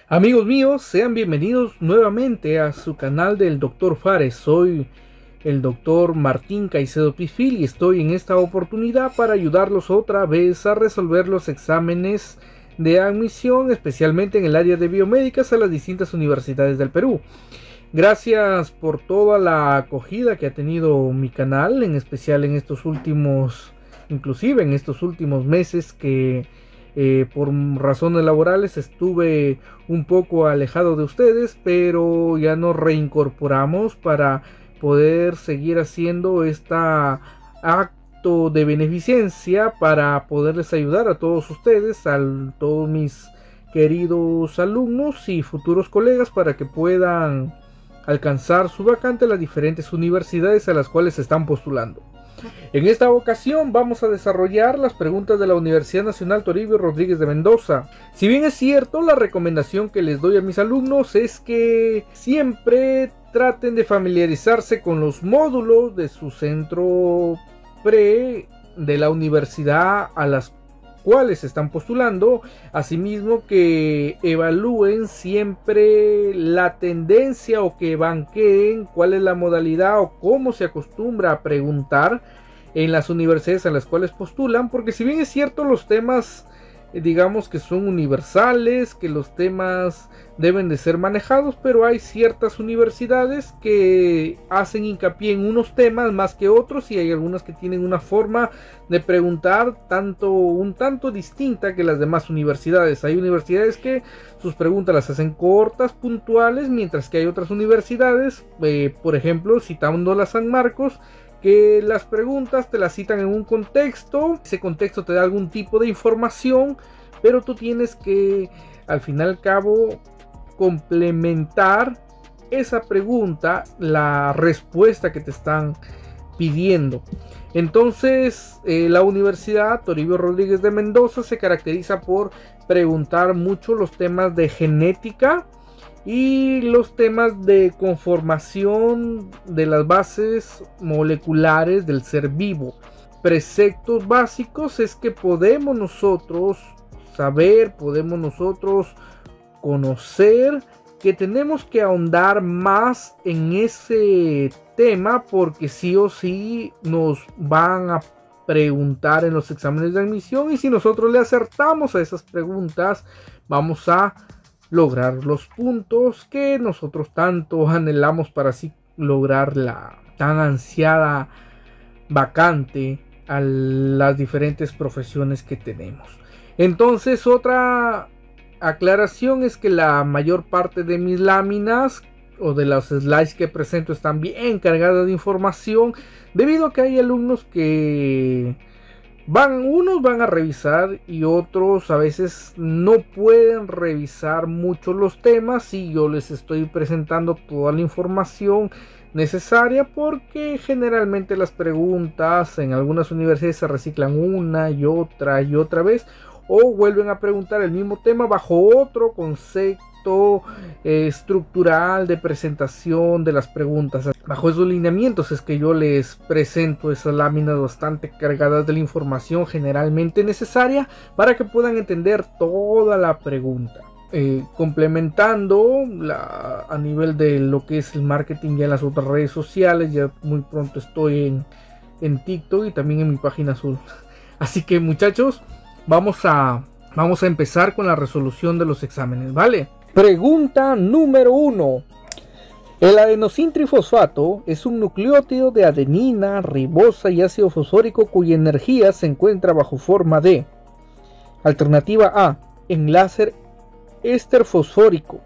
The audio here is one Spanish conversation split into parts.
Amigos míos, sean bienvenidos nuevamente a su canal del Dr. Fares. Soy el Dr. Martín Caicedo Pifil y estoy en esta oportunidad para ayudarlos otra vez a resolver los exámenes de admisión, especialmente en el área de biomédicas a las distintas universidades del Perú. Gracias por toda la acogida que ha tenido mi canal, en especial en estos últimos, inclusive en estos últimos meses que por razones laborales estuve un poco alejado de ustedes, pero ya nos reincorporamos para poder seguir haciendo esta acto de beneficencia para poderles ayudar a todos ustedes, a todos mis queridos alumnos y futuros colegas, para que puedan alcanzar su vacante en las diferentes universidades a las cuales se están postulando. En esta ocasión vamos a desarrollar las preguntas de la Universidad Nacional Toribio Rodríguez de Mendoza. Si bien es cierto, la recomendación que les doy a mis alumnos es que siempre traten de familiarizarse con los módulos de su centro pre de la universidad a las cuales se están postulando. Asimismo, que evalúen siempre la tendencia o que banqueen cuál es la modalidad o cómo se acostumbra a preguntar en las universidades a las cuales postulan, porque si bien es cierto, los temas digamos que son universales, que los temas deben de ser manejados, pero hay ciertas universidades que hacen hincapié en unos temas más que otros, y hay algunas que tienen una forma de preguntar un tanto distinta que las demás universidades. Hay universidades que sus preguntas las hacen cortas, puntuales, mientras que hay otras universidades, por ejemplo, citando la San Marcos, que las preguntas te las citan en un contexto. Ese contexto te da algún tipo de información, pero tú tienes que, al fin y al cabo, complementar esa pregunta, la respuesta que te están pidiendo. Entonces, la Universidad Toribio Rodríguez de Mendoza se caracteriza por preguntar mucho los temas de genética y los temas de conformación de las bases moleculares del ser vivo. Preceptos básicos es que podemos nosotros saber, podemos nosotros conocer que tenemos que ahondar más en ese tema, porque sí o sí nos van a preguntar en los exámenes de admisión, y si nosotros le acertamos a esas preguntas, vamos a lograr los puntos que nosotros tanto anhelamos para así lograr la tan ansiada vacante a las diferentes profesiones que tenemos. Entonces, otra aclaración es que la mayor parte de mis láminas o de los slides que presento están bien cargadas de información, debido a que hay alumnos que unos van a revisar y otros a veces no pueden revisar mucho los temas, y yo les estoy presentando toda la información necesaria, porque generalmente las preguntas en algunas universidades se reciclan una y otra vez, o vuelven a preguntar el mismo tema bajo otro concepto estructural de presentación de las preguntas. Bajo esos lineamientos es que yo les presento esas láminas bastante cargadas de la información generalmente necesaria para que puedan entender toda la pregunta. Complementando a nivel de lo que es el marketing ya en las otras redes sociales, ya muy pronto estoy en TikTok y también en mi página azul. Así que, muchachos, vamos a empezar con la resolución de los exámenes, ¿vale? Pregunta número 1. El adenosintrifosfato es un nucleótido de adenina, ribosa y ácido fosfórico cuya energía se encuentra bajo forma de: alternativa A, enlace éster fosfórico;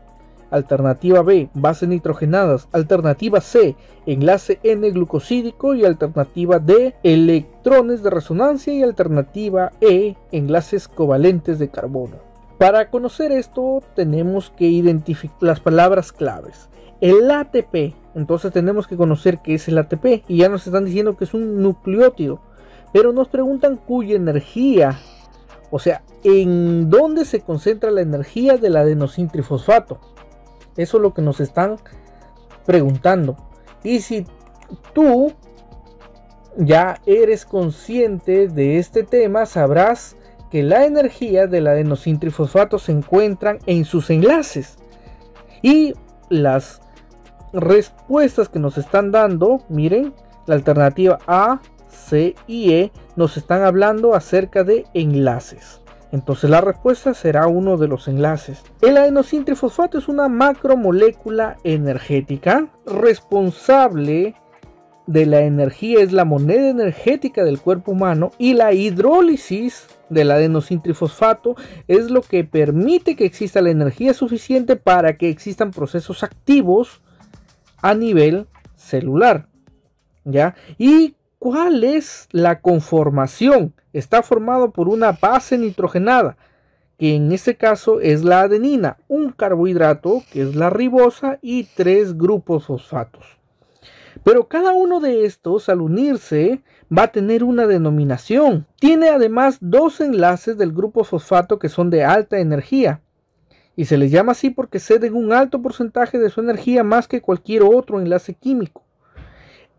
alternativa B, bases nitrogenadas; alternativa C, enlace N-glucosídico; y alternativa D, electrones de resonancia; y alternativa E, enlaces covalentes de carbono. Para conocer esto tenemos que identificar las palabras claves. El ATP, entonces tenemos que conocer qué es el ATP, y ya nos están diciendo que es un nucleótido, pero nos preguntan cuya energía, o sea, en dónde se concentra la energía del adenosintrifosfato. Eso es lo que nos están preguntando. Y si tú ya eres consciente de este tema, sabrás que la energía del adenosintrifosfato se encuentran en sus enlaces. Y las respuestas que nos están dando, miren, la alternativa A, C y E nos están hablando acerca de enlaces. Entonces la respuesta será uno de los enlaces. El adenosintrifosfato es una macromolécula energética responsable de la energía, es la moneda energética del cuerpo humano, y la hidrólisis del adenosintrifosfato es lo que permite que exista la energía suficiente para que existan procesos activos a nivel celular, ¿ya? ¿Y cuál es la conformación? Está formado por una base nitrogenada, que en este caso es la adenina, un carbohidrato que es la ribosa y 3 grupos fosfatos. Pero cada uno de estos, al unirse, va a tener una denominación. Tiene además 2 enlaces del grupo fosfato que son de alta energía, y se les llama así porque ceden un alto porcentaje de su energía más que cualquier otro enlace químico.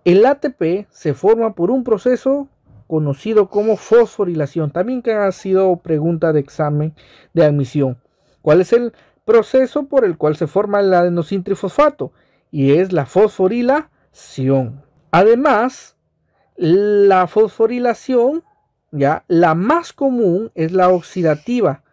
El ATP se forma por un proceso conocido como fosforilación, también que ha sido pregunta de examen de admisión. ¿Cuál es el proceso por el cual se forma el adenosintrifosfato? Y es la fosforilación. Además, la fosforilación, ya, la más común es la oxidativa.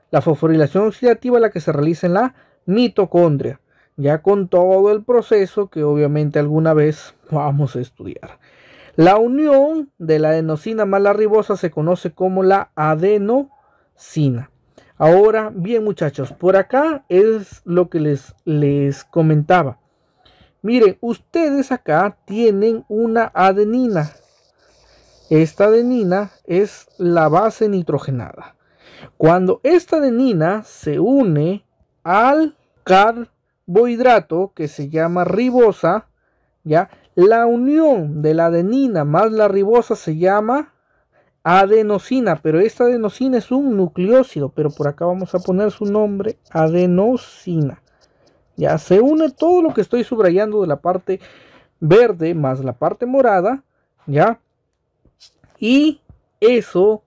La fosforilación oxidativa es la que se realiza en la mitocondria, ya con todo el proceso que obviamente alguna vez vamos a estudiar. La unión de la adenosina más la ribosa se conoce como la adenosina. Ahora bien, muchachos, por acá es lo que les comentaba. Miren, ustedes acá tienen una adenina. Esta adenina es la base nitrogenada. Cuando esta adenina se une al carbohidrato que se llama ribosa, ¿ya? La unión de la adenina más la ribosa se llama adenosina, pero esta adenosina es un nucleósido, pero por acá vamos a poner su nombre, adenosina. Ya se une todo lo que estoy subrayando de la parte verde más la parte morada, ¿ya? Y eso,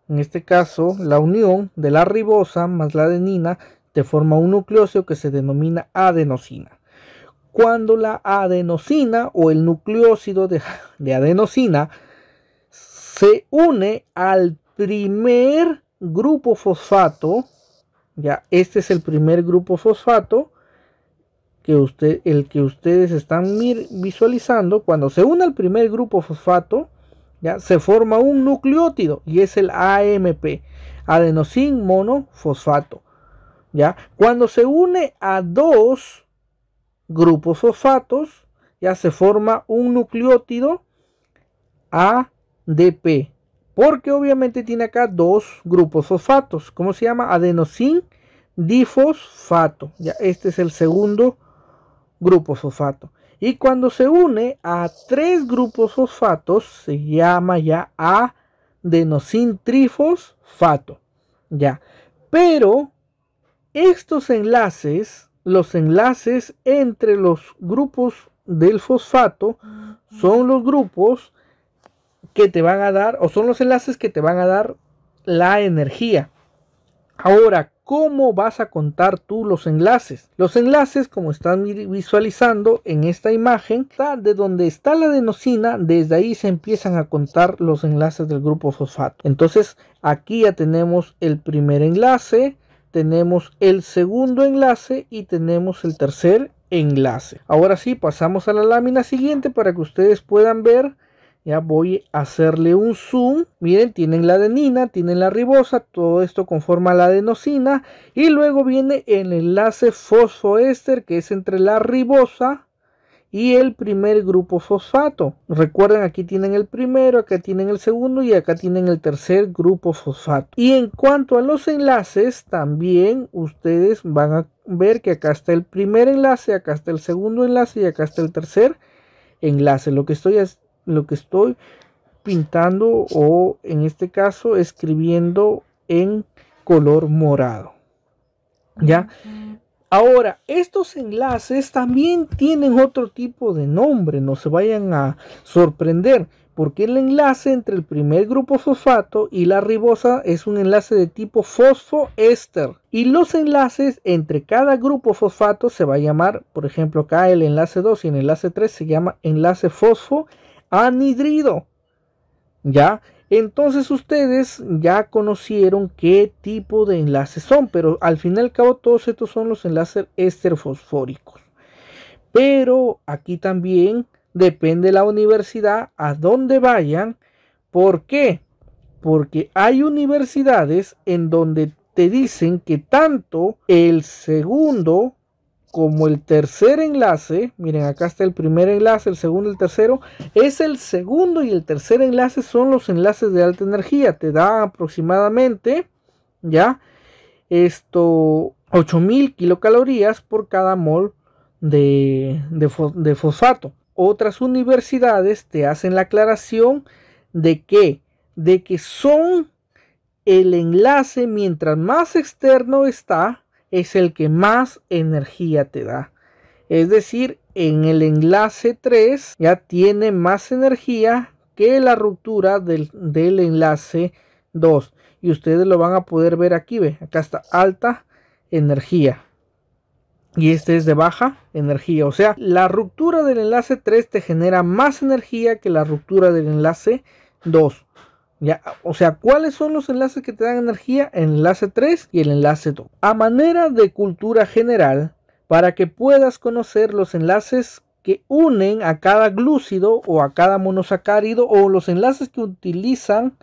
en este caso, la unión de la ribosa más la adenina te forma un nucleósido que se denomina adenosina. Cuando la adenosina o el nucleósido de adenosina se une al primer grupo fosfato, ya este es el primer grupo fosfato el que ustedes están visualizando. Cuando se une al primer grupo fosfato, ya se forma un nucleótido y es el AMP, adenosin monofosfato. Ya cuando se une a 2 grupos fosfatos, ya se forma un nucleótido ADP, porque obviamente tiene acá 2 grupos fosfatos. ¿Cómo se llama? Adenosin difosfato. Ya este es el segundo grupo fosfato. Y cuando se une a 3 grupos fosfatos, se llama ya adenosin trifosfato. Ya, pero estos enlaces, los enlaces entre los grupos del fosfato, son los grupos que te van a dar, o son los enlaces que te van a dar la energía. Ahora, ¿cómo vas a contar tú los enlaces? Los enlaces, como están visualizando en esta imagen, está de donde está la adenosina, desde ahí se empiezan a contar los enlaces del grupo fosfato. Entonces, aquí ya tenemos el primer enlace, tenemos el segundo enlace y tenemos el tercer enlace. Ahora sí, pasamos a la lámina siguiente para que ustedes puedan ver. Ya voy a hacerle un zoom. Miren, tienen la adenina, tienen la ribosa, todo esto conforma la adenosina. Y luego viene el enlace fosfoéster, que es entre la ribosa y el primer grupo fosfato. Recuerden, aquí tienen el primero, acá tienen el segundo y acá tienen el tercer grupo fosfato. Y en cuanto a los enlaces, también ustedes van a ver que acá está el primer enlace, acá está el segundo enlace y acá está el tercer enlace. Lo que estoy pintando, o en este caso escribiendo en color morado. ¿Ya? Ahora, estos enlaces también tienen otro tipo de nombre, no se vayan a sorprender, porque el enlace entre el primer grupo fosfato y la ribosa es un enlace de tipo fosfoéster. Y los enlaces entre cada grupo fosfato se va a llamar, por ejemplo, acá el enlace 2 y el enlace 3 se llama enlace fosfoanhidrido. ¿Ya? Entonces ustedes ya conocieron qué tipo de enlaces son, pero al fin y al cabo todos estos son los enlaces esterfosfóricos. Pero aquí también depende de la universidad a dónde vayan. ¿Por qué? Porque hay universidades en donde te dicen que tanto el segundo como el tercer enlace, miren, acá está el primer enlace, el segundo, el tercero, es el segundo y el tercer enlace son los enlaces de alta energía, te da aproximadamente, ya, 8000 kilocalorías por cada mol de fosfato. Otras universidades te hacen la aclaración de que son el enlace, mientras más externo está, es el que más energía te da. Es decir, en el enlace 3 ya tiene más energía que la ruptura del enlace 2. Y ustedes lo van a poder ver aquí, ve, acá está alta energía. Y este es de baja energía. O sea, la ruptura del enlace 3 te genera más energía que la ruptura del enlace 2. Ya, o sea, ¿cuáles son los enlaces que te dan energía? El enlace 3 y el enlace 2. A manera de cultura general, para que puedas conocer los enlaces que unen a cada glúcido o a cada monosacárido, o los enlaces que utilizan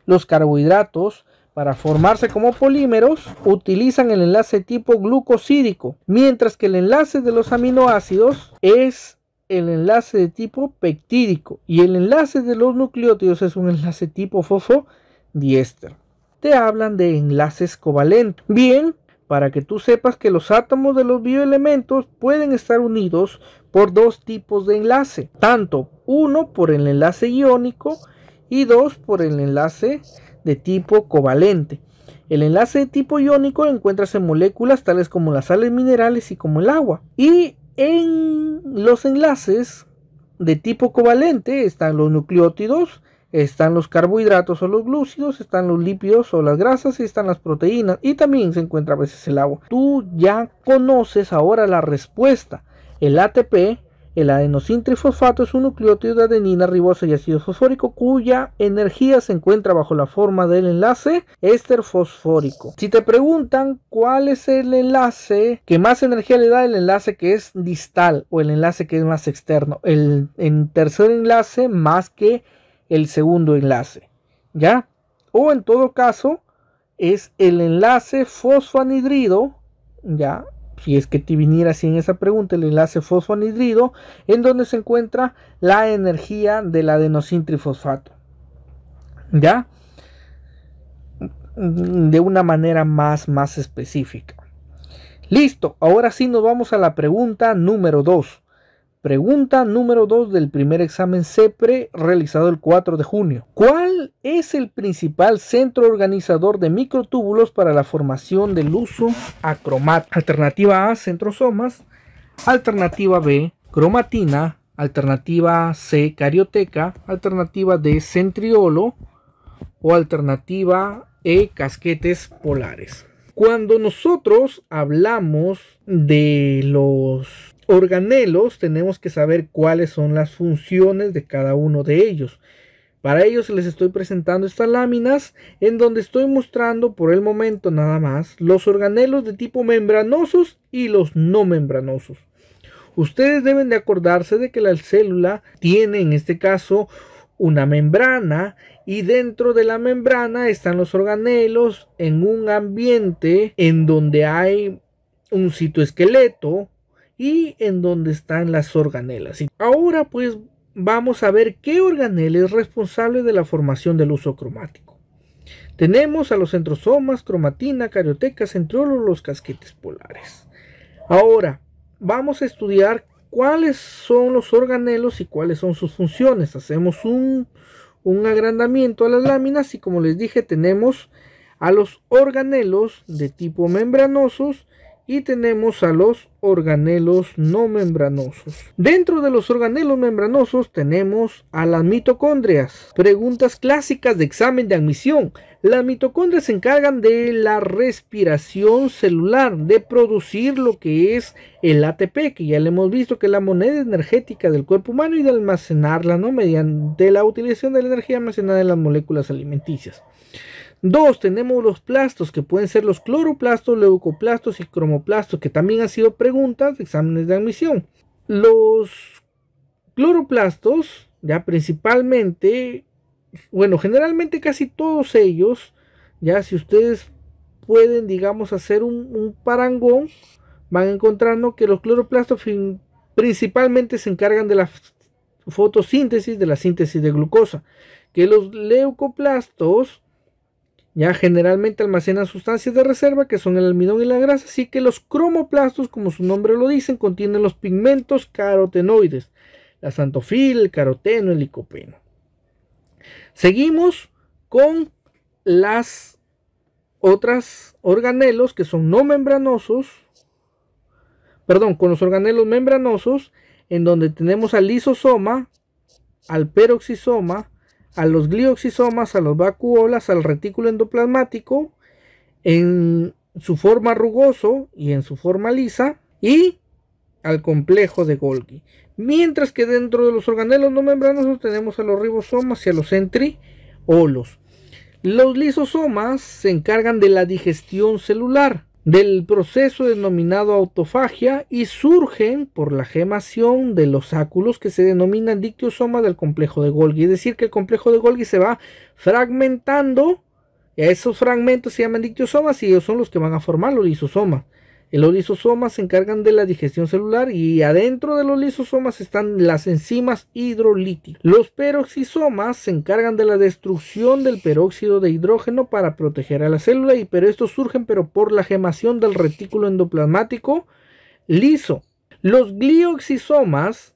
los carbohidratos para formarse como polímeros, utilizan el enlace tipo glucosídico, mientras que el enlace de los aminoácidos es el enlace de tipo peptídico y el enlace de los nucleótidos es un enlace tipo fosfodiéster. Te hablan de enlaces covalentes. Bien, para que tú sepas que los átomos de los bioelementos pueden estar unidos por dos tipos de enlace, tanto uno por el enlace iónico y dos por el enlace de tipo covalente. El enlace de tipo iónico lo encuentras en moléculas tales como las sales minerales y como el agua. Y en los enlaces de tipo covalente están los nucleótidos, están los carbohidratos o los glúcidos, están los lípidos o las grasas y están las proteínas, y también se encuentra a veces el agua. Tú ya conoces ahora la respuesta. El ATP, el adenosintrifosfato, es un nucleótido de adenina, ribosa y ácido fosfórico cuya energía se encuentra bajo la forma del enlace éster fosfórico. Si te preguntan cuál es el enlace que más energía le da, el enlace que es distal o el enlace que es más externo, el tercer enlace más que el segundo enlace, ¿ya? O en todo caso es el enlace fosfoanhidrido, ¿ya? Si es que te viniera así en esa pregunta, el enlace fosfoanhidrido, en donde se encuentra la energía del adenosintrifosfato, ¿ya? De una manera más específica. Listo, ahora sí nos vamos a la pregunta número 2. Pregunta número 2 del primer examen CEPRE realizado el 4 de junio. ¿Cuál es el principal centro organizador de microtúbulos para la formación del uso acromático? Alternativa A, centrosomas. Alternativa B, cromatina. Alternativa C, carioteca. Alternativa D, centriolo. O alternativa E, casquetes polares. Cuando nosotros hablamos de los organelos, tenemos que saber cuáles son las funciones de cada uno de ellos. Para ellos les estoy presentando estas láminas en donde estoy mostrando por el momento nada más los organelos de tipo membranosos y los no membranosos. Ustedes deben de acordarse de que la célula tiene en este caso una membrana y dentro de la membrana están los organelos en un ambiente en donde hay un citoesqueleto y en donde están las organelas. Ahora pues vamos a ver qué organelo es responsable de la formación del uso cromático. Tenemos a los centrosomas, cromatina, carioteca, centriolo, los casquetes polares. Ahora vamos a estudiar cuáles son los organelos y cuáles son sus funciones. Hacemos un agrandamiento a las láminas y como les dije tenemos a los organelos de tipo membranosos y tenemos a los organelos no membranosos. Dentro de los organelos membranosos tenemos a las mitocondrias. Preguntas clásicas de examen de admisión. Las mitocondrias se encargan de la respiración celular, de producir lo que es el ATP, que ya le hemos visto que es la moneda energética del cuerpo humano, y de almacenarla, ¿no?, mediante la utilización de la energía almacenada en las moléculas alimenticias. 2. Tenemos los plastos, que pueden ser los cloroplastos, leucoplastos y cromoplastos, que también han sido preguntas de exámenes de admisión. Los cloroplastos, ya principalmente, bueno, generalmente casi todos ellos, ya si ustedes pueden, digamos, hacer un parangón, van encontrando que los cloroplastos principalmente se encargan de la fotosíntesis, de la síntesis de glucosa, que los leucoplastos ya generalmente almacenan sustancias de reserva, que son el almidón y la grasa, así que los cromoplastos, como su nombre lo dicen, contienen los pigmentos carotenoides, la xantófila, el caroteno, el licopeno. Seguimos con las otras organelos que son no membranosos, con los organelos membranosos, en donde tenemos al lisosoma, al peroxisoma, a los glioxisomas, a los vacuolas, al retículo endoplasmático en su forma rugoso y en su forma lisa, y al complejo de Golgi. Mientras que dentro de los organelos no membranosos tenemos a los ribosomas y a los centriolos. Los lisosomas se encargan de la digestión celular, del proceso denominado autofagia, y surgen por la gemación de los áculos que se denominan dictiosomas del complejo de Golgi. Es decir, que el complejo de Golgi se va fragmentando, y a esos fragmentos se llaman dictiosomas, y ellos son los que van a formar los lisosomas. Los lisosomas se encargan de la digestión celular, y adentro de los lisosomas están las enzimas hidrolíticas. Los peroxisomas se encargan de la destrucción del peróxido de hidrógeno para proteger a la célula, pero estos surgen por la gemación del retículo endoplasmático liso. Los glioxisomas,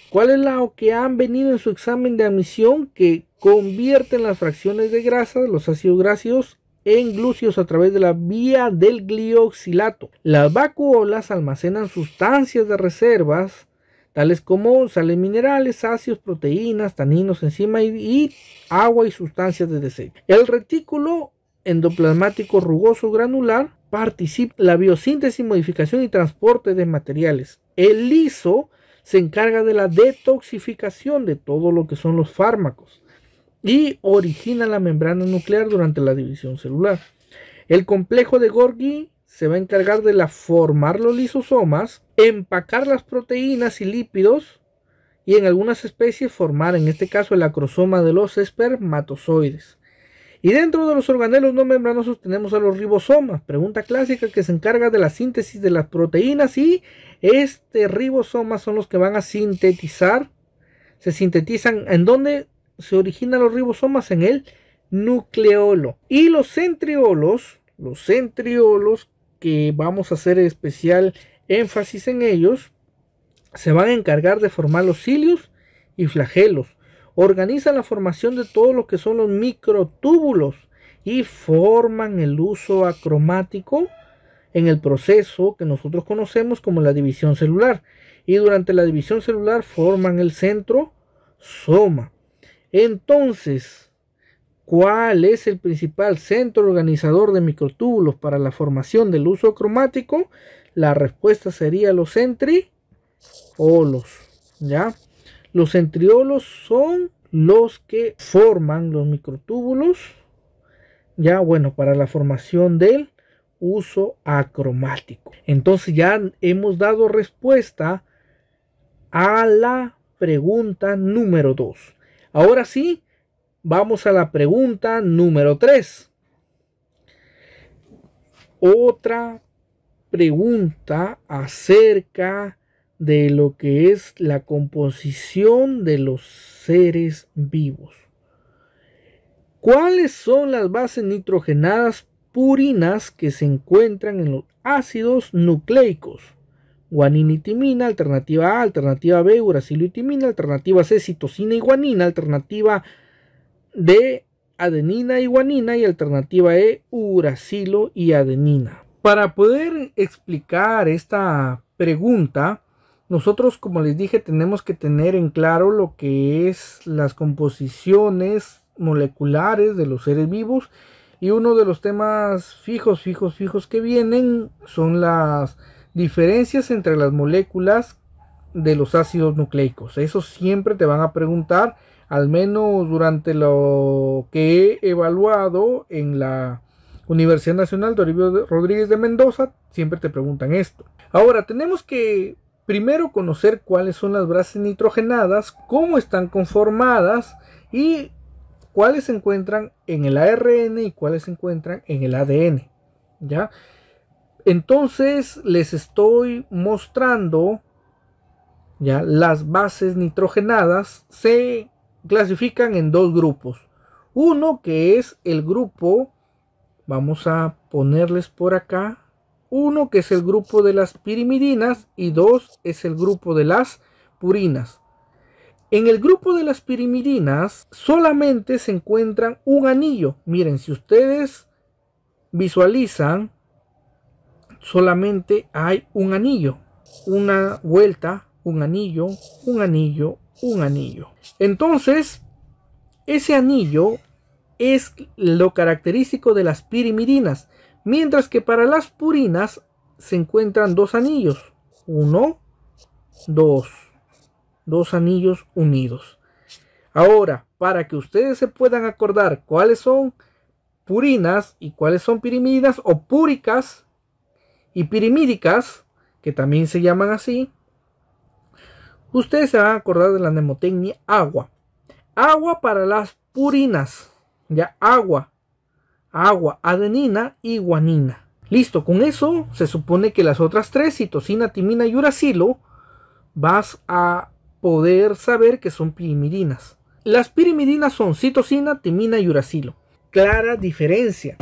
¿cuál es lo que han venido en su examen de admisión? Que convierten las fracciones de grasa, los ácidos grasos, en glúcidos a través de la vía del glioxilato. Las vacuolas almacenan sustancias de reservas tales como sales minerales, ácidos, proteínas, taninos, enzimas y agua y sustancias de desecho. El retículo endoplasmático rugoso granular participa en la biosíntesis, modificación y transporte de materiales. El liso se encarga de la detoxificación de todo lo que son los fármacos y origina la membrana nuclear durante la división celular. El complejo de Golgi se va a encargar de formar los lisosomas, empacar las proteínas y lípidos, y en algunas especies formar, en este caso, el acrosoma de los espermatozoides. Y dentro de los organelos no membranosos tenemos a los ribosomas, pregunta clásica, que se encarga de la síntesis de las proteínas, y ribosomas son los que van a sintetizar. Se sintetizan ¿en dónde se originan los ribosomas? En el nucleolo. Y los centriolos, que vamos a hacer especial énfasis en ellos, se van a encargar de formar los cilios y flagelos. Organizan la formación de todo lo que son los microtúbulos y forman el uso acromático en el proceso que nosotros conocemos como la división celular. Y durante la división celular forman el centrosoma. Entonces, ¿cuál es el principal centro organizador de microtúbulos para la formación del uso cromático? La respuesta sería los centriolos, ¿ya? Los centriolos son los que forman los microtúbulos, ya, bueno, para la formación del uso acromático. Entonces ya hemos dado respuesta a la pregunta número 2. Ahora sí, vamos a la pregunta número 3. Otra pregunta acerca de lo que es la composición de los seres vivos. ¿Cuáles son las bases nitrogenadas purinas que se encuentran en los ácidos nucleicos? Guanina y timina, alternativa A; alternativa B, uracilo y timina; alternativa C, citosina y guanina; alternativa D, adenina y guanina; y alternativa E, uracilo y adenina. Para poder explicar esta pregunta, nosotros, como les dije, tenemos que tener en claro lo que es las composiciones moleculares de los seres vivos, y uno de los temas fijos que vienen son las diferencias entre las moléculas de los ácidos nucleicos. Eso siempre te van a preguntar, al menos durante lo que he evaluado en la Universidad Nacional Toribio Rodríguez de Mendoza, siempre te preguntan esto. Ahora, tenemos que primero conocer cuáles son las bases nitrogenadas, cómo están conformadas y cuáles se encuentran en el ARN y cuáles se encuentran en el ADN. ¿Ya? Entonces les estoy mostrando, ya, las bases nitrogenadas se clasifican en dos grupos. Uno que es el grupo, vamos a ponerles por acá, uno que es el grupo de las pirimidinas y dos es el grupo de las purinas. En el grupo de las pirimidinas solamente se encuentran un anillo. Miren, si ustedes visualizan, solamente hay un anillo, una vuelta, un anillo, un anillo, un anillo. Entonces, ese anillo es lo característico de las pirimidinas, mientras que para las purinas se encuentran dos anillos, uno, dos anillos unidos. Ahora, para que ustedes se puedan acordar cuáles son purinas y cuáles son pirimidinas, o púricas y pirimídicas, que también se llaman así, ustedes se van a acordar de la mnemotecnia agua. Agua para las purinas. Ya, agua, adenina y guanina. Listo, con eso se supone que las otras tres, citosina, timina y uracilo, vas a poder saber que son pirimidinas. Las pirimidinas son citosina, timina y uracilo. Clara diferencia,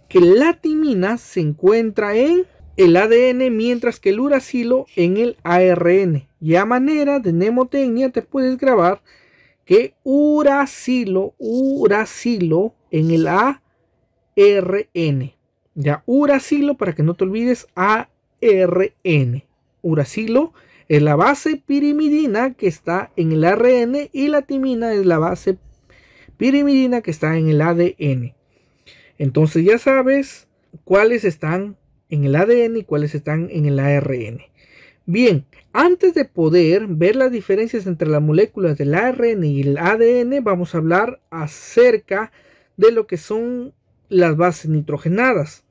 que la timina se encuentra en el ADN, mientras que el uracilo en el ARN. Y a manera de mnemotecnia te puedes grabar que uracilo en el ARN. Ya, uracilo, para que no te olvides, ARN. Uracilo es la base pirimidina que está en el ARN y la timina es la base pirimidina que está en el ADN. Entonces ya sabes cuáles están en el ADN y cuáles están en el ARN. Bien, antes de poder ver las diferencias entre las moléculas del ARN y el ADN, vamos a hablar acerca de lo que son las bases nitrogenadas.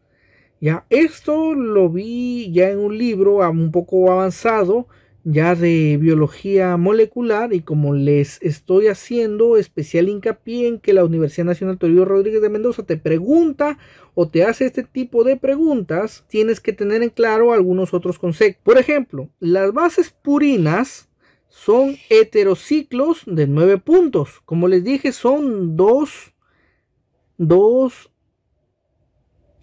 Ya, esto lo vi ya en un libro un poco avanzado, ya de biología molecular, y como les estoy haciendo especial hincapié en que la Universidad Nacional Toribio Rodríguez de Mendoza te pregunta o te hace este tipo de preguntas, tienes que tener en claro algunos otros conceptos. Por ejemplo, las bases purinas son heterociclos de 9 puntos. Como les dije, son dos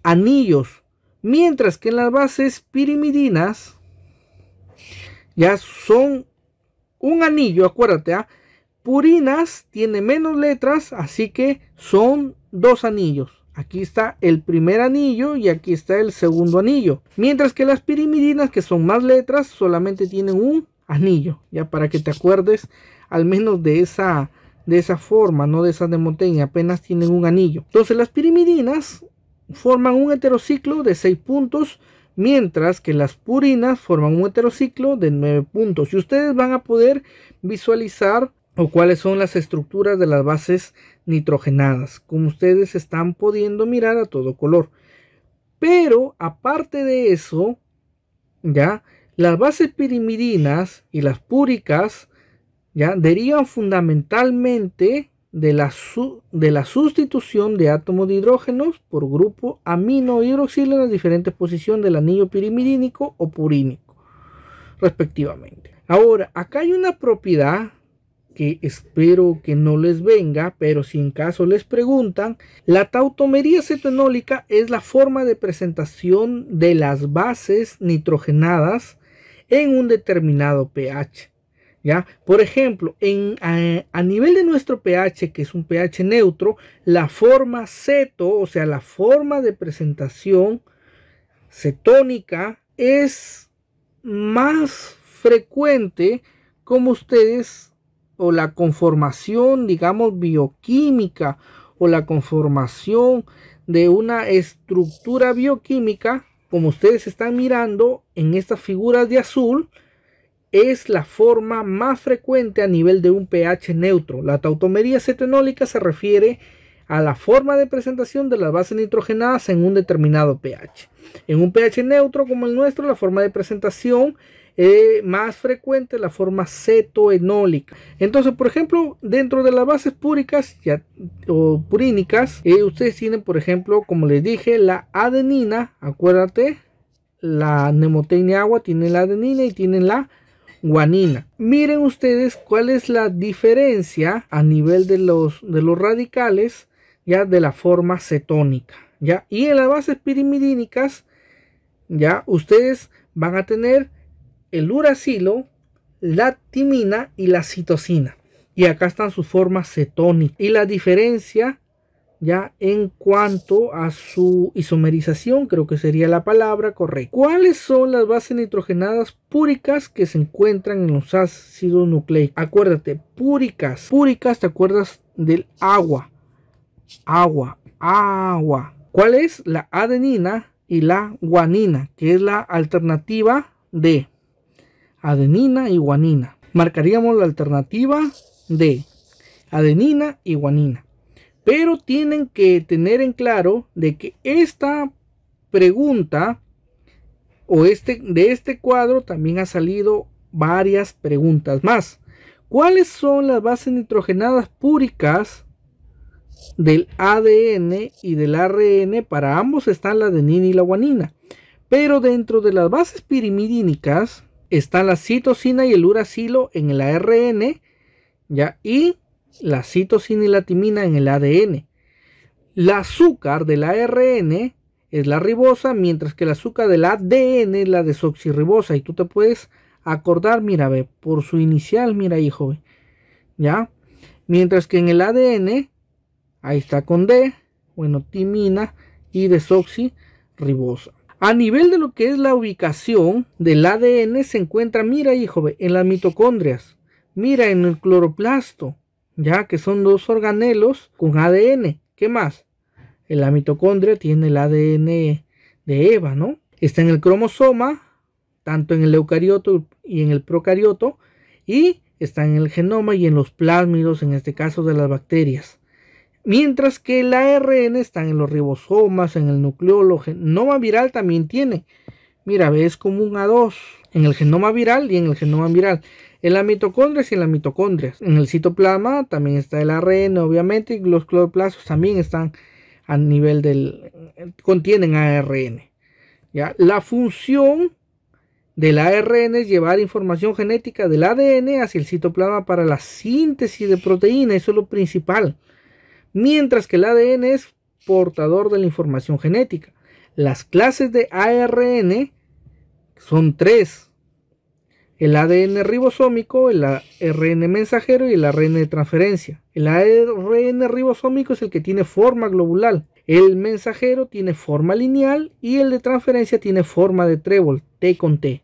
anillos, mientras que en las bases pirimidinas ya son un anillo. Acuérdate, purinas tiene menos letras, así que son dos anillos. Aquí está el primer anillo y aquí está el segundo anillo, mientras que las pirimidinas, que son más letras, solamente tienen un anillo. Ya, para que te acuerdes al menos de esa forma, no de esa mnemotecnia, apenas tienen un anillo. Entonces las pirimidinas forman un heterociclo de 6 puntos, mientras que las purinas forman un heterociclo de 9 puntos. Y ustedes van a poder visualizar o cuáles son las estructuras de las bases nitrogenadas, como ustedes están pudiendo mirar a todo color. Pero aparte de eso, ya, las bases pirimidinas y las púricas ya derivan fundamentalmente de la sustitución de átomos de hidrógenos por grupo amino hidroxilo en las diferentes posiciones del anillo pirimidínico o purínico, respectivamente. Ahora, acá hay una propiedad que espero que no les venga, pero si en caso les preguntan, la tautomería cetonólica es la forma de presentación de las bases nitrogenadas en un determinado pH. ¿Ya? Por ejemplo, a nivel de nuestro pH, que es un pH neutro, la forma ceto, o sea, la forma de presentación cetónica es más frecuente, como ustedes, o la conformación, digamos, bioquímica, o la conformación de una estructura bioquímica, como ustedes están mirando en estas figuras de azul, es la forma más frecuente a nivel de un pH neutro. La tautomería cetonólica se refiere a la forma de presentación de las bases nitrogenadas en un determinado pH. En un pH neutro como el nuestro, la forma de presentación más frecuente es la forma cetoenólica. Entonces, por ejemplo, dentro de las bases púricas o purínicas, ustedes tienen, por ejemplo, como les dije, la adenina. Acuérdate, la nemotecnia agua tiene la adenina y tiene la guanina. Miren ustedes cuál es la diferencia a nivel de los radicales ya de la forma cetónica, ya. Y en las bases pirimidínicas, ya ustedes van a tener el uracilo, la timina y la citosina, y acá están sus formas cetónicas. Y la diferencia ya en cuanto a su isomerización, creo que sería la palabra correcta. ¿Cuáles son las bases nitrogenadas púricas que se encuentran en los ácidos nucleicos? Acuérdate, púricas, te acuerdas del agua. ¿Cuál es? La adenina y la guanina, que es la alternativa de adenina y guanina. Marcaríamos la alternativa de adenina y guanina. Pero tienen que tener en claro de que esta pregunta o de este cuadro también ha salido varias preguntas más. ¿Cuáles son las bases nitrogenadas púricas del ADN y del ARN? Para ambos están la adenina y la guanina. Pero dentro de las bases pirimidínicas está la citosina y el uracilo en el ARN, ¿ya? Y la citosina y la timina en el ADN. El azúcar del ARN es la ribosa, mientras que el azúcar del ADN es la desoxirribosa. Y tú te puedes acordar, mira, ve, por su inicial, mira, hijo, ve, ¿ya? Mientras que en el ADN, ahí está con D, bueno, timina y desoxirribosa. A nivel de lo que es la ubicación del ADN se encuentra, mira, hijo, ve, en las mitocondrias, mira, en el cloroplasto, ya que son dos organelos con ADN. ¿Qué más? En la mitocondria tiene el ADN de Eva, ¿no? Está en el cromosoma, tanto en el eucarioto y en el procarioto, y está en el genoma y en los plásmidos, en este caso de las bacterias. Mientras que el ARN está en los ribosomas, en el nucleolo. Genoma viral también tiene. Mira, es común a dos, en el genoma viral y en el genoma viral. En las mitocondrias y en las mitocondrias. En el citoplasma también está el ARN, obviamente, y los cloroplastos también están a nivel contienen ARN. ¿Ya? La función del ARN es llevar información genética del ADN hacia el citoplasma para la síntesis de proteínas, eso es lo principal. Mientras que el ADN es portador de la información genética. Las clases de ARN son tres: el ADN ribosómico, el ARN mensajero y el ARN de transferencia. El ARN ribosómico es el que tiene forma globular, el mensajero tiene forma lineal y el de transferencia tiene forma de trébol, T con T.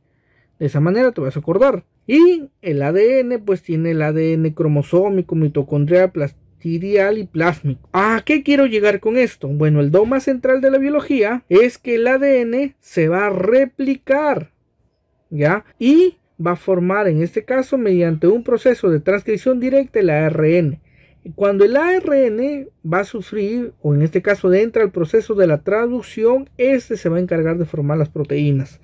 De esa manera te vas a acordar. Y el ADN pues tiene el ADN cromosómico, mitocondrial, plastidial y plásmico. ¿A qué quiero llegar con esto? Bueno, el dogma central de la biología es que el ADN se va a replicar, ¿ya? Y va a formar, en este caso, mediante un proceso de transcripción directa, el ARN. Cuando el ARN va a sufrir, o en este caso entra al proceso de la traducción, este se va a encargar de formar las proteínas.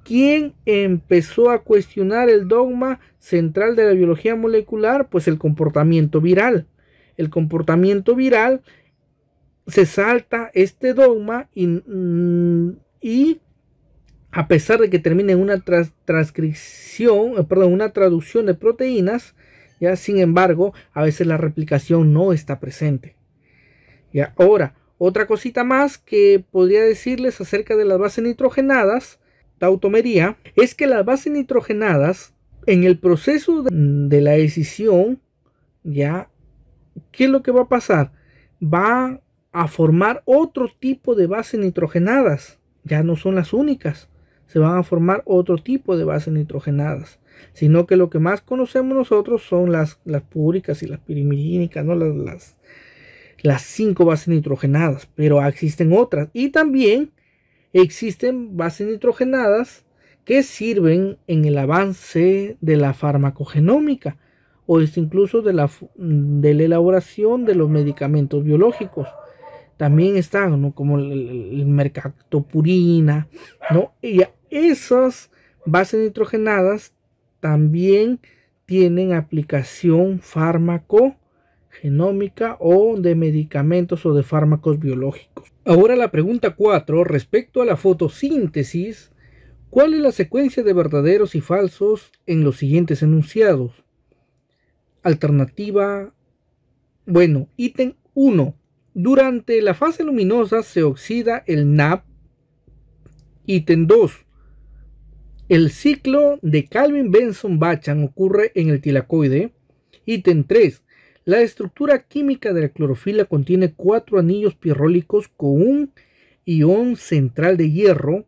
¿Quién empezó a cuestionar el dogma central de la biología molecular? Pues el comportamiento viral. El comportamiento viral se salta este dogma y a pesar de que termine en una una traducción de proteínas, ya, sin embargo, a veces la replicación no está presente. Ya, ahora, otra cosita más que podría decirles acerca de las bases nitrogenadas, tautomería, es que las bases nitrogenadas, en el proceso de la decisión, ya, ¿qué es lo que va a pasar? Va a formar otro tipo de bases nitrogenadas, ya no son las únicas. Se van a formar otro tipo de bases nitrogenadas, sino que lo que más conocemos nosotros son las púricas y las pirimidínicas, ¿no? Las 5 bases nitrogenadas, pero existen otras. Y también existen bases nitrogenadas que sirven en el avance de la farmacogenómica o incluso de la elaboración de los medicamentos biológicos. También están, ¿no? Como el mercaptopurina, ¿no? Y esas bases nitrogenadas también tienen aplicación farmacogenómica o de medicamentos o de fármacos biológicos. Ahora la pregunta 4, respecto a la fotosíntesis, ¿cuál es la secuencia de verdaderos y falsos en los siguientes enunciados? Alternativa, bueno, ítem 1. Durante la fase luminosa se oxida el NAP. Ítem 2. El ciclo de Calvin-Benson-Bachan ocurre en el tilacoide. Ítem 3. La estructura química de la clorofila contiene 4 anillos pirrólicos con un ion central de hierro.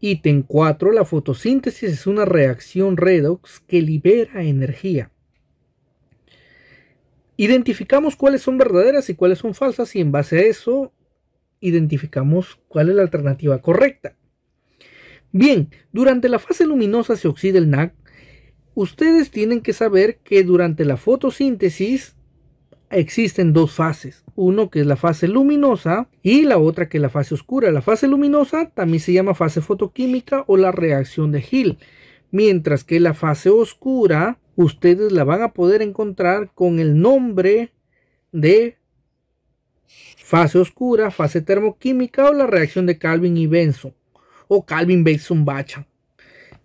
Ítem 4. La fotosíntesis es una reacción redox que libera energía. Identificamos cuáles son verdaderas y cuáles son falsas y en base a eso identificamos cuál es la alternativa correcta. Bien, durante la fase luminosa se oxida el NAC. Ustedes tienen que saber que durante la fotosíntesis existen dos fases. Uno que es la fase luminosa y la otra que es la fase oscura. La fase luminosa también se llama fase fotoquímica o la reacción de Hill. Mientras que la fase oscura ustedes la van a poder encontrar con el nombre de fase oscura, fase termoquímica o la reacción de Calvin y Benson o Calvin-Benson-Bachan.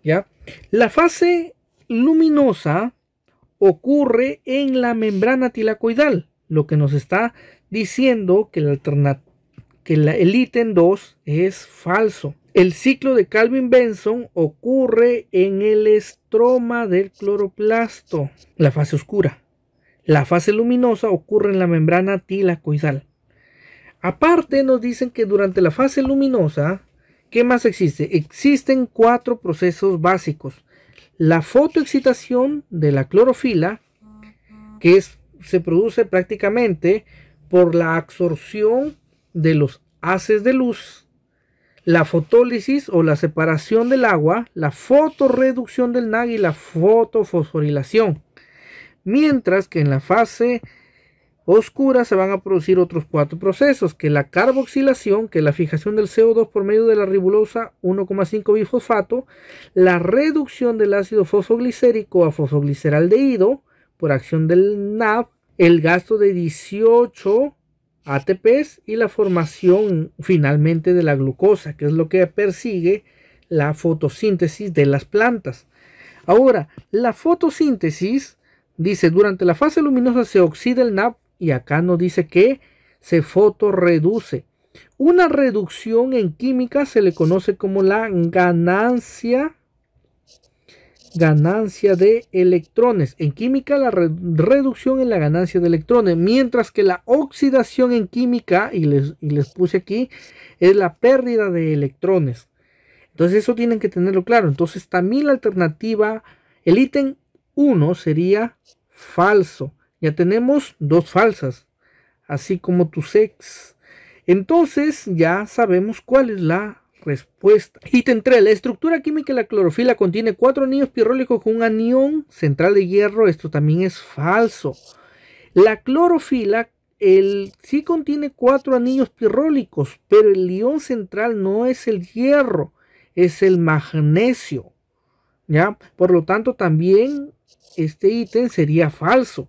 ¿Ya? La fase luminosa ocurre en la membrana tilacoidal, lo que nos está diciendo que el ítem 2 es falso. El ciclo de Calvin-Benson ocurre en el estroma del cloroplasto, la fase oscura. La fase luminosa ocurre en la membrana tilacoidal. Aparte nos dicen que durante la fase luminosa, ¿qué más existe? Existen 4 procesos básicos. La fotoexcitación de la clorofila, que se produce prácticamente por la absorción de los haces de luz. La fotólisis o la separación del agua, la fotorreducción del NAG y la fotofosforilación. Mientras que en la fase oscura se van a producir otros 4 procesos, que la carboxilación, que es la fijación del CO2 por medio de la ribosa 1,5 bifosfato, la reducción del ácido fosfoglicérico a fosfogliceraldehído por acción del NAP, el gasto de 18 ATPs y la formación finalmente de la glucosa, que es lo que persigue la fotosíntesis de las plantas. Ahora, la fotosíntesis dice durante la fase luminosa se oxida el NAP y acá nos dice que se fotorreduce. Una reducción en química se le conoce como la ganancia de electrones. En química la reducción es la ganancia de electrones, mientras que la oxidación en química, y les puse aquí, es la pérdida de electrones. Entonces eso tienen que tenerlo claro. Entonces también la alternativa, el ítem 1 sería falso. Ya tenemos 2 falsas, así como tu sex. Entonces ya sabemos cuál es la respuesta. Ítem 3. La estructura química de la clorofila contiene 4 anillos pirrólicos con un anión central de hierro. Esto también es falso. La clorofila sí contiene 4 anillos pirrólicos, pero el ion central no es el hierro, es el magnesio. ¿Ya? Por lo tanto, también este ítem sería falso.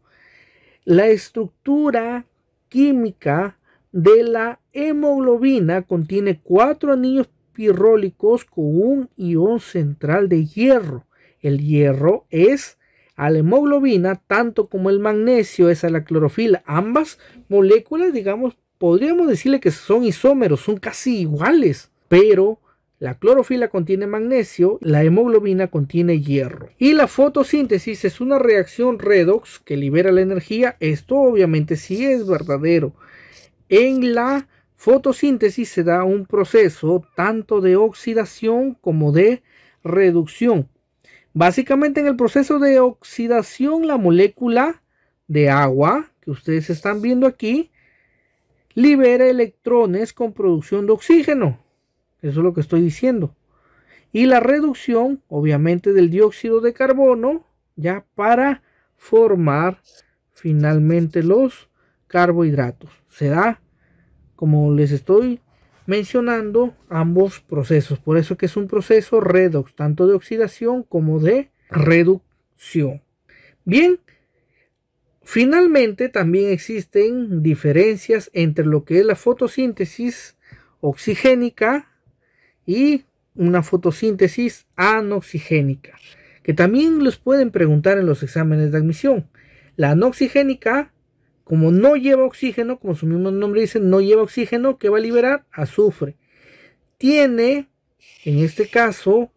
La estructura química de la hemoglobina contiene 4 anillos pirrólicos con un ion central de hierro. El hierro es a la hemoglobina tanto como el magnesio es a la clorofila. Ambas moléculas, digamos, podríamos decirle que son isómeros, son casi iguales, pero la clorofila contiene magnesio, la hemoglobina contiene hierro. Y la fotosíntesis es una reacción redox que libera la energía. Esto obviamente sí es verdadero. En la fotosíntesis se da un proceso tanto de oxidación como de reducción. Básicamente en el proceso de oxidación, la molécula de agua que ustedes están viendo aquí libera electrones con producción de oxígeno. Eso es lo que estoy diciendo. Y la reducción, obviamente, del dióxido de carbono, ya para formar finalmente los carbohidratos. Se da, como les estoy mencionando, ambos procesos. Por eso que es un proceso redox, tanto de oxidación como de reducción. Bien, finalmente también existen diferencias entre lo que es la fotosíntesis oxigénica y una fotosíntesis anoxigénica, que también les pueden preguntar en los exámenes de admisión. La anoxigénica, como no lleva oxígeno, como su mismo nombre dice, no lleva oxígeno, ¿qué va a liberar? Azufre. Tiene, en este caso,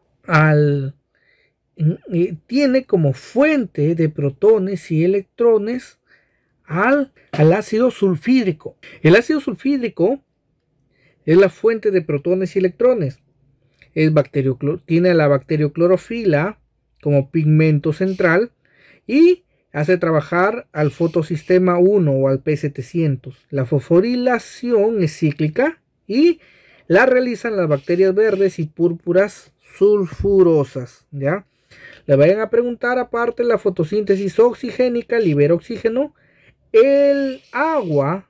tiene como fuente de protones y electrones al ácido sulfídrico. El ácido sulfídrico es la fuente de protones y electrones. Tiene la bacterioclorofila como pigmento central y hace trabajar al fotosistema 1 o al P700. La fosforilación es cíclica y la realizan las bacterias verdes y púrpuras sulfurosas. ¿Ya? Le vayan a preguntar, aparte, la fotosíntesis oxigénica libera oxígeno. El agua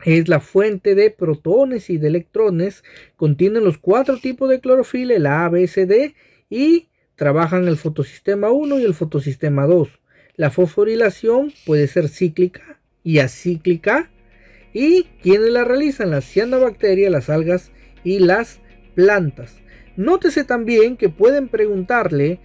es la fuente de protones y de electrones. Contienen los 4 tipos de clorofila, el A, B, C, D, y trabajan el fotosistema 1 y el fotosistema 2. La fosforilación puede ser cíclica y acíclica. ¿Y quiénes la realizan? Las cianobacterias, las algas y las plantas. Nótese también que pueden preguntarle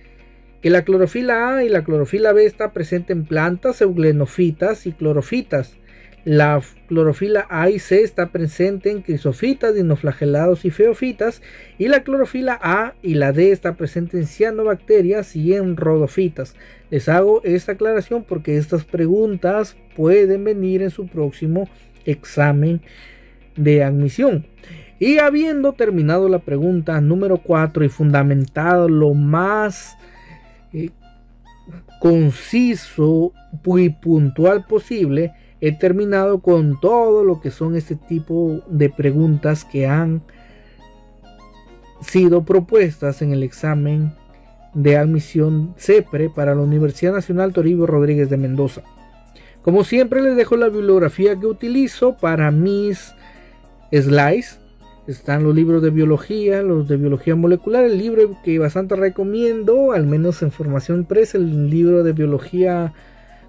que la clorofila A y la clorofila B está presente en plantas, eugenofitas y clorofitas. La clorofila A y C está presente en crisofitas, dinoflagelados y feofitas, y la clorofila A y la D está presente en cianobacterias y en rodofitas. Les hago esta aclaración porque estas preguntas pueden venir en su próximo examen de admisión. Y habiendo terminado la pregunta número 4 y fundamentado lo más conciso y puntual posible, he terminado con todo lo que son este tipo de preguntas que han sido propuestas en el examen de admisión CEPRE para la Universidad Nacional Toribio Rodríguez de Mendoza. Como siempre, les dejo la bibliografía que utilizo para mis slides. Están los libros de biología, los de biología molecular, el libro que bastante recomiendo, al menos en formación presa, el libro de biología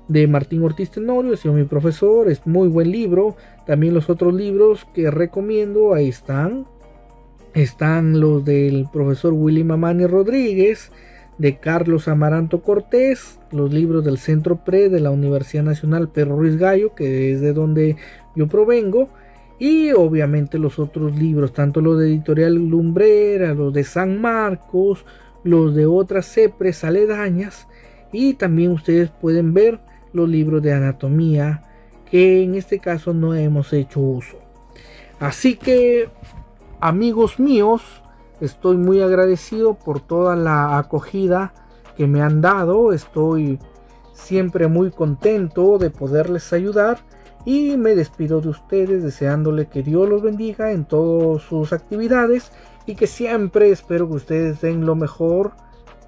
de Martín Ortiz Tenorio, ha sido mi profesor, es muy buen libro. También los otros libros que recomiendo, ahí están. Están los del profesor Willy Mamani Rodríguez, de Carlos Amaranto Cortés, los libros del Centro PRE de la Universidad Nacional Pedro Ruiz Gallo, que es de donde yo provengo. Y obviamente los otros libros, tanto los de Editorial Lumbrera, los de San Marcos, los de otras CEPRES aledañas. Y también ustedes pueden ver los libros de anatomía, que en este caso no hemos hecho uso. Así que, amigos míos, estoy muy agradecido por toda la acogida que me han dado. Estoy siempre muy contento de poderles ayudar. Y me despido de ustedes deseándole que Dios los bendiga en todas sus actividades y que siempre espero que ustedes den lo mejor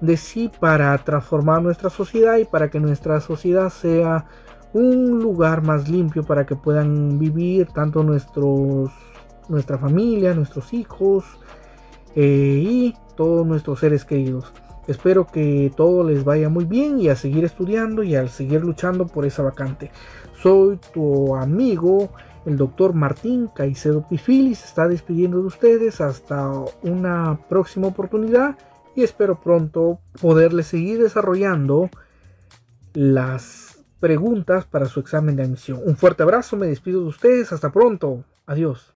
de sí para transformar nuestra sociedad y para que nuestra sociedad sea un lugar más limpio para que puedan vivir tanto nuestra familia, nuestros hijos y todos nuestros seres queridos. Espero que todo les vaya muy bien y a seguir estudiando y a seguir luchando por esa vacante. Soy tu amigo, el doctor Martín Caicedo Pifili, se está despidiendo de ustedes hasta una próxima oportunidad y espero pronto poderles seguir desarrollando las preguntas para su examen de admisión. Un fuerte abrazo, me despido de ustedes, hasta pronto, adiós.